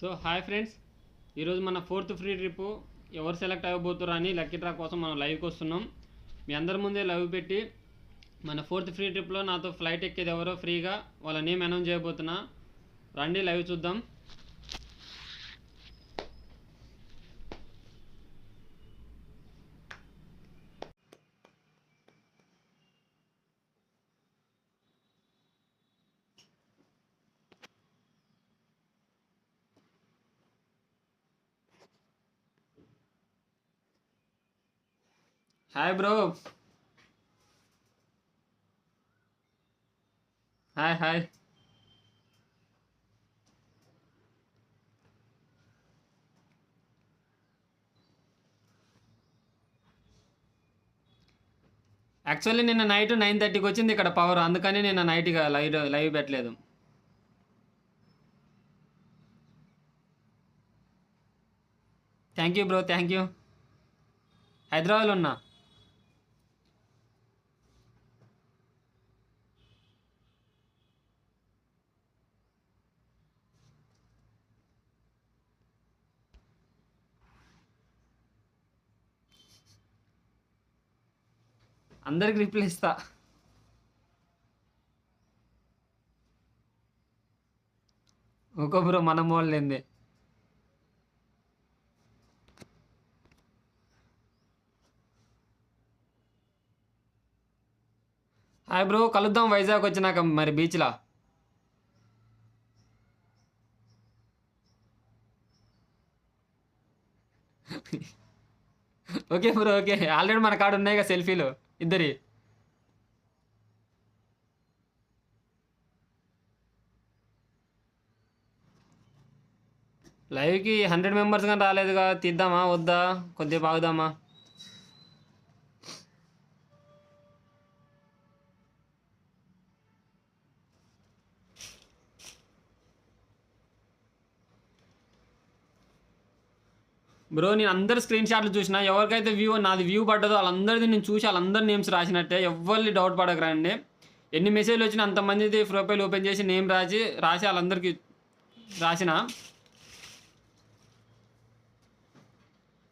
So hi friends, ఈరోజు మన fourth free trip ఎవరు సెలెక్ట్ అవ్వబోతురా అని లక్కీ డ్రా కోసం మనం లైవ్కి వస్తున్నాం. మీ అందరి ముందే లైవ్ పెట్టి మన ఫోర్త్ ఫ్రీ ట్రిప్లో నాతో ఫ్లైట్ ఎక్కేది ఎవరో ఫ్రీగా వాళ్ళ నేమ్ అనౌన్స్ చేయబోతున్నా. రండి లైవ్ చూద్దాం. Hi bro. Hi hi. Actually నిన్న నైట్ 9:30కి వచ్చింది ఇక్కడ పవర్, అందుకని నిన్న నైట్గా లైవ్ పెట్టలేదు. Thank you bro, thank you. హైదరాబాద్లో ఉన్నా. అందరికి రిప్లై ఇస్తా. ఓకే బ్రో, మన వాళ్ళేంది. హాయ్ బ్రో, కలుద్దాం వైజాగ్ వచ్చినాక మరి బీచ్లో. Okay bro, okay. ఆల్రెడీ మన కాడ ఉన్నాయి కదా సెల్ఫీలు ఇద్దరి. లైవ్కి 100 మెంబర్స్ కానీ రాలేదుగా, తీద్దామా వద్దా, కొద్దిగా బాగుదామా? బ్రో నేను అందరు స్క్రీన్ షాట్లు చూసిన, ఎవరికైతే నాది వ్యూ పడ్డదో వాళ్ళందరిది నేను చూసి వాళ్ళందరి నేమ్స్ రాసినట్టే, ఎవరిని డౌట్ పడకరండి. ఎన్ని మెసేజ్లు వచ్చినా అంతమందిది ప్రొఫైల్ ఓపెన్ చేసి నేమ్ రాసి వాళ్ళందరికీ రాసిన.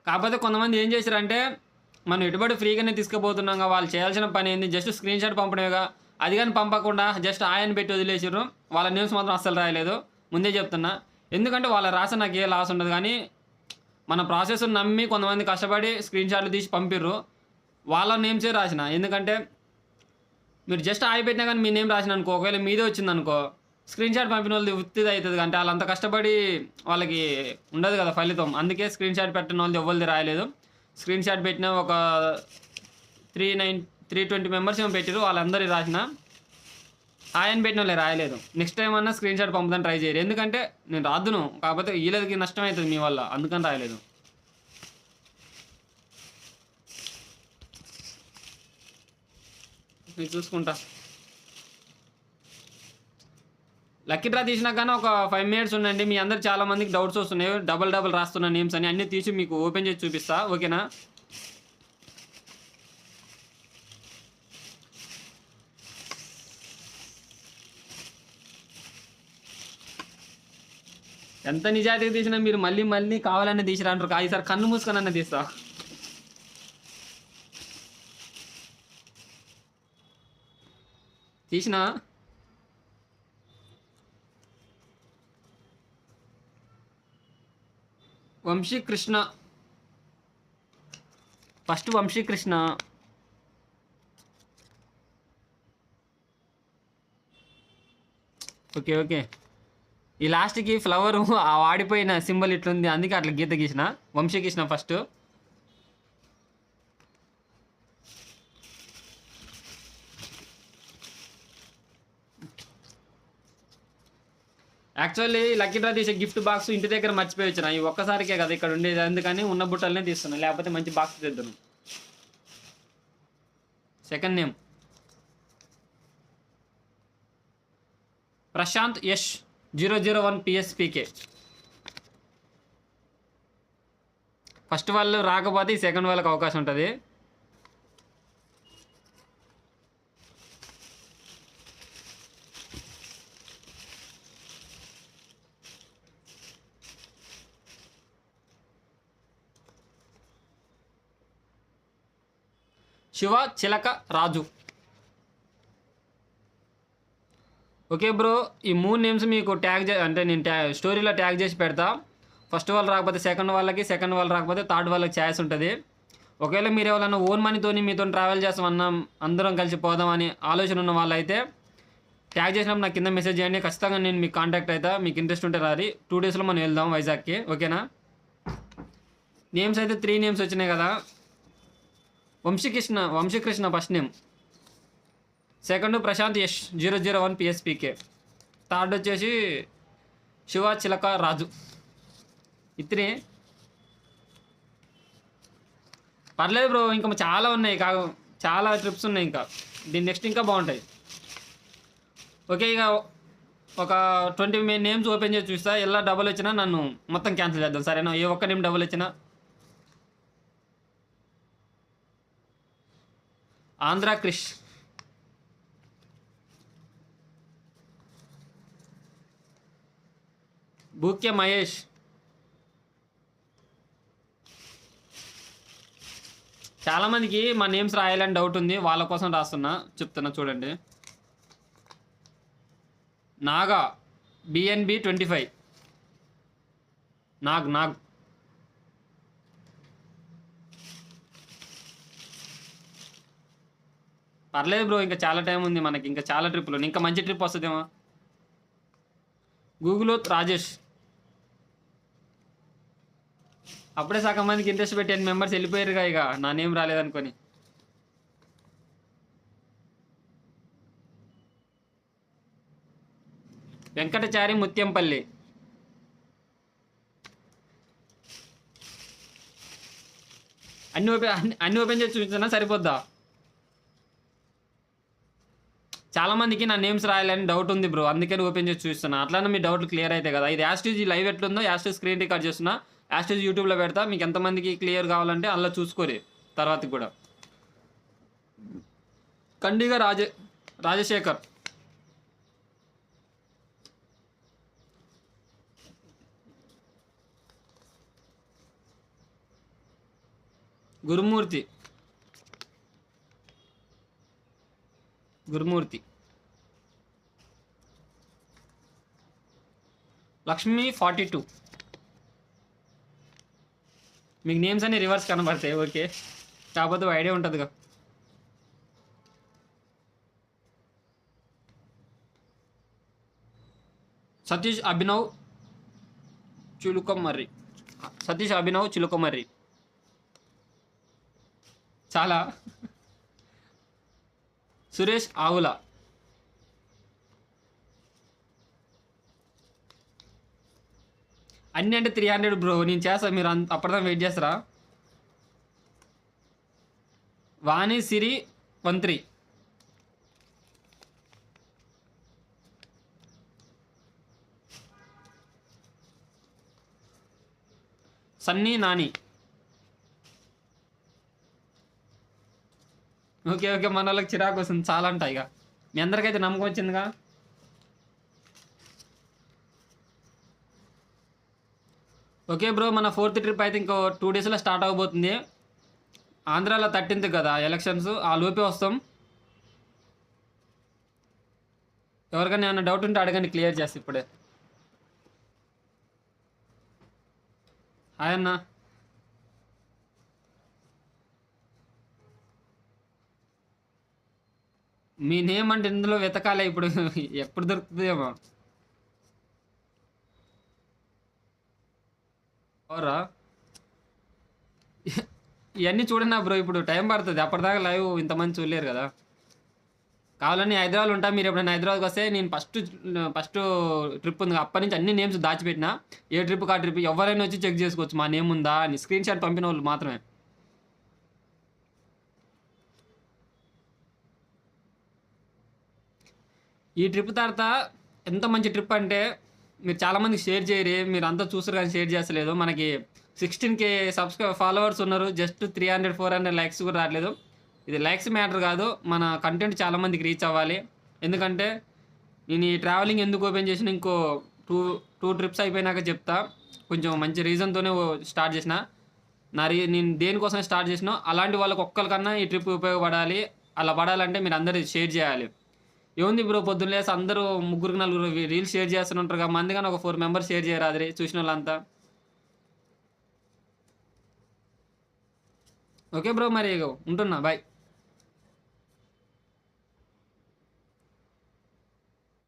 కాకపోతే కొంతమంది ఏం చేశారంటే, మనం ఎటుబడి ఫ్రీగానే తీసుకుపోతున్నాగా, వాళ్ళు చేయాల్సిన పని ఏంది, జస్ట్ స్క్రీన్ షాట్ పంపడమేగా, అది కానీ పంపకుండా జస్ట్ ఆయన పెట్టి వదిలేసారు. వాళ్ళ నేమ్స్ మాత్రం అస్సలు రాయలేదు, ముందే చెప్తున్నా. ఎందుకంటే వాళ్ళ రాస నాకు ఏ లాస్ ఉండదు, కానీ మన ప్రాసెస్ నమ్మి కొంతమంది కష్టపడి స్క్రీన్ షాట్లు తీసి పంపిర్రు, వాళ్ళ నేమ్సే రాసిన. ఎందుకంటే మీరు జస్ట్ ఆయి పెట్టినా కానీ మీ నేమ్ రాసిన అనుకో, ఒకవేళ మీదే వచ్చింది అనుకో, స్క్రీన్ షాట్ పంపిన వాళ్ళది ఉత్తిది అవుతుంది. అంటే వాళ్ళంత కష్టపడి వాళ్ళకి ఉండదు కదా ఫలితం. అందుకే స్క్రీన్ షాట్ పెట్టిన వాళ్ళది ఎవరిది రాయలేదు. స్క్రీన్ షాట్ పెట్టిన ఒక 320 మెంబర్స్ ఏమో పెట్టారు, వాళ్ళందరూ రాసిన. ఆయన పెట్టిన వాళ్ళే రాయలేదు. నెక్స్ట్ టైం అన్నా స్క్రీన్ షాట్ పంపుదాన్ని ట్రై చేయరు, ఎందుకంటే నేను రాదును, కాకపోతే వీళ్ళకి నష్టం అవుతుంది మీ వల్ల, అందుకని రాయలేదు. నేను చూసుకుంటా. లక్కీ డ్రా తీసినా కానీ ఒక 5 మినిట్స్ ఉండండి. మీ అందరు చాలా మందికి డౌట్స్ వస్తున్నాయి, డబల్ రాస్తున్న నేమ్స్ అని. అన్నీ తీసి మీకు ఓపెన్ చేసి చూపిస్తా, ఓకేనా? ఎంత నిజాయితీగా తీసినా మీరు మళ్ళీ మళ్ళీ కావాలనే తీసిరా అంటారు. ఈసారి కన్ను మూసుకొని అన్న తీస్తా. తీసిన Vamsikrishna, first Vamsikrishna. Okay okay. ఈ లాస్ట్కి ఫ్లవర్ ఆ వాడిపోయిన సింబల్ ఇట్లుంది, అందుకే అట్లా గీత గీసిన. Vamsikrishna first. Actually lucky draw తీసే గిఫ్ట్ బాక్స్ ఇంటి దగ్గర మర్చిపోయి వచ్చిన. ఈ ఒక్కసారికే కదా ఇక్కడ ఉండేది, అందుకని ఉన్న బుట్టలనే తీస్తున్నాను, లేకపోతే మంచి బాక్స్ తెద్దాను. Second name Prashant Yash 001 PSPK. First వాళ్ళు రాకపోతే ఈ సెకండ్ వాళ్ళకి అవకాశం ఉంటుంది. శివ చిలక రాజు. ఓకే బ్రో, ఈ 3 నేమ్స్ మీకు అంటే నేను స్టోరీలో ట్యాగ్ చేసి పెడతా. ఫస్ట్ వాళ్ళు రాకపోతే సెకండ్ వాళ్ళకి, సెకండ్ వాళ్ళు రాకపోతే థర్డ్ వాళ్ళకి ఛాయిస్ ఉంటుంది. ఒకవేళ మీరు ఎవరైనా ఓన్ మనీతోని మీతో ట్రావెల్ చేస్తామన్నా, అందరం కలిసి పోదామని ఆలోచన ఉన్న వాళ్ళైతే ట్యాగ్ చేసినప్పుడు నాకు కింద మెసేజ్ చేయండి. ఖచ్చితంగా నేను మీకు కాంటాక్ట్ అవుతా. మీకు ఇంట్రెస్ట్ ఉంటే రారి. 2 డేస్లో మనం వెళ్దాం వైజాగ్కి. ఓకేనా? నేమ్స్ అయితే 3 నేమ్స్ వచ్చినాయి కదా. Vamsikrishna first name, second Prashanth Yash 001 PSPK, third వచ్చేసి శివ చిలక రాజు. ఇతనే పర్లేదు బ్రో, ఇంకా చాలా ఉన్నాయి, చాలా ట్రిప్స్ ఉన్నాయి ఇంకా. దీని నెక్స్ట్ ఇంకా బాగుంటాయి. ఓకే, ఇక ఒక 20 నేమ్స్ ఓపెన్ చేసి చూస్తా. ఎలా డబుల్ వచ్చినా నన్ను మొత్తం క్యాన్సిల్ చేద్దాం, సరేనా? ఏ ఒక్క నేమ్ డబుల్ వచ్చినా. ఆంధ్ర క్రిష్, బూక్య మహేష్, చాలామందికి మా నేమ్స్ రాయాలని డౌట్ ఉంది, వాళ్ళ కోసం రాస్తున్నా, చెప్తున్నా చూడండి. నాగా BNB 25, నాగ్ పర్లేదు బ్రో, ఇంకా చాలా టైం ఉంది మనకి, ఇంకా చాలా ట్రిప్పులు, ఇంకా మంచి ట్రిప్ వస్తుందేమో. గూగుల్ రాజేష్, అప్పుడే సగం మందికి ఇంట్రెస్ట్ పెట్టి 10 మెంబర్స్ వెళ్ళిపోయారుగా ఇక నా నేమ్ రాలేదనుకొని. వెంకటచారి ముత్యంపల్లి, అన్ని ఓపెన్ చేసి చూస్తున్నా సరిపోద్దా? చాలామందికి నా నేమ్స్ రాయాలని డౌట్ ఉంది బ్రో, అందుకని ఓపెన్ చేసి చూస్తున్నా. అట్లానే మీ డౌట్లు క్లియర్ అయితే కదా. ఇది యాస్టీజ్ లైవ్ ఎట్లుందో యాస్టీజ్ స్క్రీన్ రికార్డ్ చేస్తున్నా, యాస్టీజ్ యూట్యూబ్లో పెడతా. మీకు ఎంతమందికి క్లియర్ కావాలంటే అలా చూసుకోరి తర్వాతకి కూడా. కండిగా రాజశేఖర్, గురుమూర్తి, లక్ష్మి 42. మీకు నేమ్స్ అన్ని రివర్స్ కనబడతాయి. ఓకే, కాకపోతే ఐడియా ఉంటుందిగా. సతీష్ అభినవ్ చిలుకమర్రి, చాలా. సురేష్ ఆవుల, అన్నీ అంటే 300 బ్రో, నేను చేస్తా, మీరు అప్పటిదాకా వెయిట్ చేస్తారా? వాణి సిరి 13, సన్నీ నాని. ఓకే, మన వాళ్ళకి చిరాకు వస్తుంది చాలా అంట. ఇక మీ అందరికైతే నమ్మకం వచ్చిందిగా. ఓకే బ్రో, మన 4th ట్రిప్ అయితే ఇంకో 2 డేస్లో స్టార్ట్ అవబోతుంది. ఆంధ్రాలో 13th కదా ఎలక్షన్స్, ఆ లోపే వస్తాం. ఎవరికైనా ఏమైనా డౌట్ ఉంటే అడగండి, క్లియర్ చేస్తా ఇప్పుడే. హాయ్ అన్న. మీ నేమ్ అంటే ఇందులో వెతకాలే ఇప్పుడు, ఎప్పుడు దొరుకుతుందేమో. ఓరా, ఇవన్నీ చూడన్నా బ్రో, ఇప్పుడు టైం పడుతుంది. అప్పటిదాకా లైవ్ ఇంతమంది చూడలేరు కదా. కావాలని హైదరాబాద్ ఉంటా, మీరు ఎప్పుడైనా హైదరాబాద్కి వస్తే నేను ఫస్ట్ ట్రిప్ ఉంది అప్పటి నుంచి అన్ని నేమ్స్ దాచిపెట్టినా. ఏ ట్రిప్కి ఆ ట్రిప్ ఎవరైనా వచ్చి చెక్ చేసుకోవచ్చు మా నేమ్ ఉందా అని. స్క్రీన్ షాట్ పంపిన వాళ్ళు మాత్రమే. ఈ ట్రిప్ తర్వాత ఎంత మంచి ట్రిప్ అంటే మీరు చాలామందికి షేర్ చేయరు, మీరు అంతా చూసారు కానీ షేర్ చేస్తలేదు. మనకి 16K ఫాలోవర్స్ ఉన్నారు, జస్ట్ 300-400 లైక్స్ కూడా రావట్లేదు. ఇది లైక్స్ మ్యాటర్ కాదు, మన కంటెంట్ చాలామందికి రీచ్ అవ్వాలి. ఎందుకంటే నేను ఈ ట్రావెలింగ్ ఎందుకు ఓపెన్ చేసిన ఇంకో టూ ట్రిప్స్ అయిపోయినాక చెప్తా. కొంచెం మంచి రీజన్తోనే స్టార్ట్ చేసిన. నేను దేనికోసం స్టార్ట్ చేసినా అలాంటి వాళ్ళకి ఒక్కరికన్నా ఈ ట్రిప్ ఉపయోగపడాలి. అలా పడాలంటే మీరు అందరూ షేర్ చేయాలి. ఏముంది బ్రో పొద్దున్న లేసి అందరూ ముగ్గురు, నలుగురు రీల్స్ షేర్ చేస్తుంటారుగా మంది గాని ఒక 4 మెంబర్స్ షేర్ చేయరాదురి చూసినోళ్ళంతా. ఓకే బ్రో మరి ఇగో ఉంటున్నా. బాయ్.